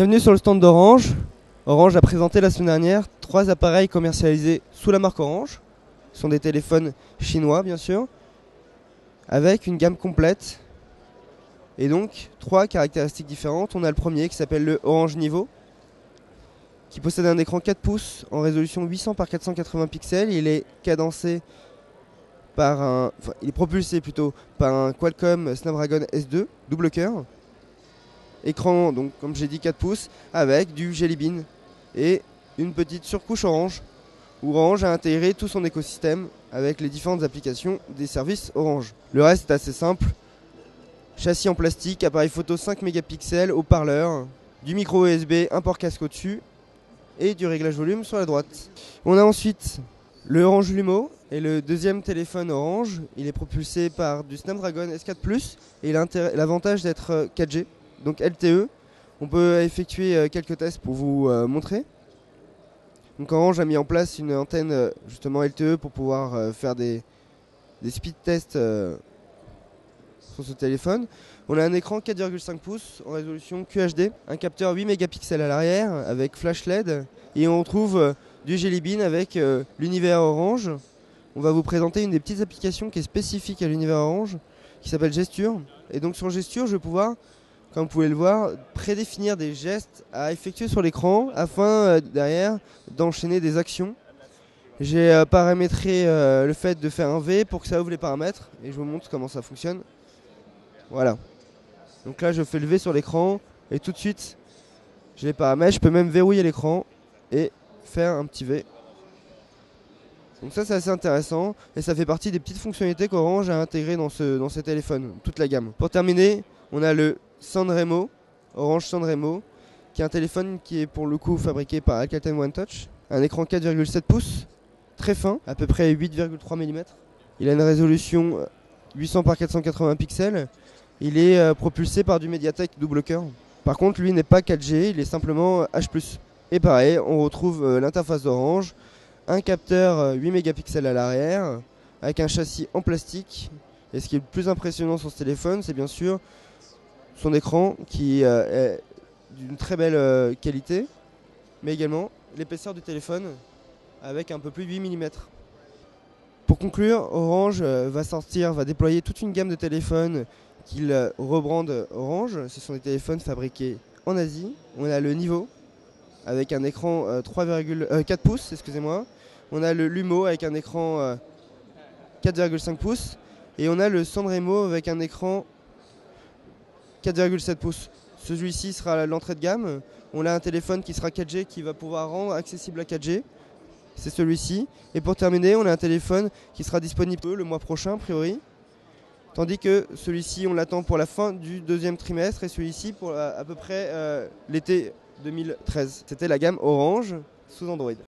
Bienvenue sur le stand d'Orange. Orange a présenté la semaine dernière 3 appareils commercialisés sous la marque Orange. Ce sont des téléphones chinois bien sûr, avec une gamme complète. Et donc 3 caractéristiques différentes. On a le premier qui s'appelle le Orange Niveau, qui possède un écran 4 pouces en résolution 800 par 480 pixels. Il est cadencé il est propulsé plutôt par un Qualcomm Snapdragon S2 double cœur. Écran, donc comme j'ai dit, 4 pouces avec du Jelly Bean et une petite surcouche Orange, où Orange a intégré tout son écosystème avec les différentes applications des services Orange. Le reste est assez simple: châssis en plastique, appareil photo 5 mégapixels, haut-parleur, du micro USB, un port casque au-dessus et du réglage volume sur la droite. On a ensuite le Orange Lumo, et le deuxième téléphone Orange. Il est propulsé par du Snapdragon S4 Plus et il a l'avantage d'être 4G, donc LTE. On peut effectuer quelques tests pour vous montrer. Donc Orange a mis en place une antenne justement LTE pour pouvoir faire des speed tests sur ce téléphone. On a un écran 4,5 pouces en résolution QHD, un capteur 8 mégapixels à l'arrière avec flash LED, et on retrouve du Jelly Bean avec l'univers Orange. On va vous présenter une des petites applications qui est spécifique à l'univers Orange, qui s'appelle Gesture. Et donc sur Gesture, je vais pouvoir, comme vous pouvez le voir, prédéfinir des gestes à effectuer sur l'écran afin derrière d'enchaîner des actions. J'ai paramétré le fait de faire un V pour que ça ouvre les paramètres, et je vous montre comment ça fonctionne. Voilà. Donc là je fais le V sur l'écran et tout de suite j'ai les paramètres. Je peux même verrouiller l'écran et faire un petit V. Donc ça c'est assez intéressant et ça fait partie des petites fonctionnalités qu'Orange a intégrées dans ces téléphones, toute la gamme. Pour terminer, on a le Sanremo, Orange Sanremo, qui est un téléphone qui est pour le coup fabriqué par Alcatel One Touch. Un écran 4,7 pouces, très fin, à peu près 8,3 mm. Il a une résolution 800 par 480 pixels. Il est propulsé par du Mediatek double cœur. Par contre, lui n'est pas 4G, il est simplement H+. Et pareil, on retrouve l'interface d'Orange, un capteur 8 mégapixels à l'arrière, avec un châssis en plastique. Et ce qui est le plus impressionnant sur ce téléphone, c'est bien sûr son écran qui est d'une très belle qualité, mais également l'épaisseur du téléphone avec un peu plus de 8 mm. Pour conclure, Orange va déployer toute une gamme de téléphones qu'il rebrande Orange. Ce sont des téléphones fabriqués en Asie. On a le Niveau avec un écran 4 pouces, excusez-moi. On a le Lumo avec un écran 4,5 pouces. Et on a le Sanremo avec un écran 4,7 pouces. Celui-ci sera l'entrée de gamme. On a un téléphone qui sera 4G, qui va pouvoir rendre accessible la 4G. C'est celui-ci. Et pour terminer, on a un téléphone qui sera disponible le mois prochain, a priori. Tandis que celui-ci, on l'attend pour la fin du deuxième trimestre, et celui-ci pour à peu près l'été 2013. C'était la gamme Orange sous Android.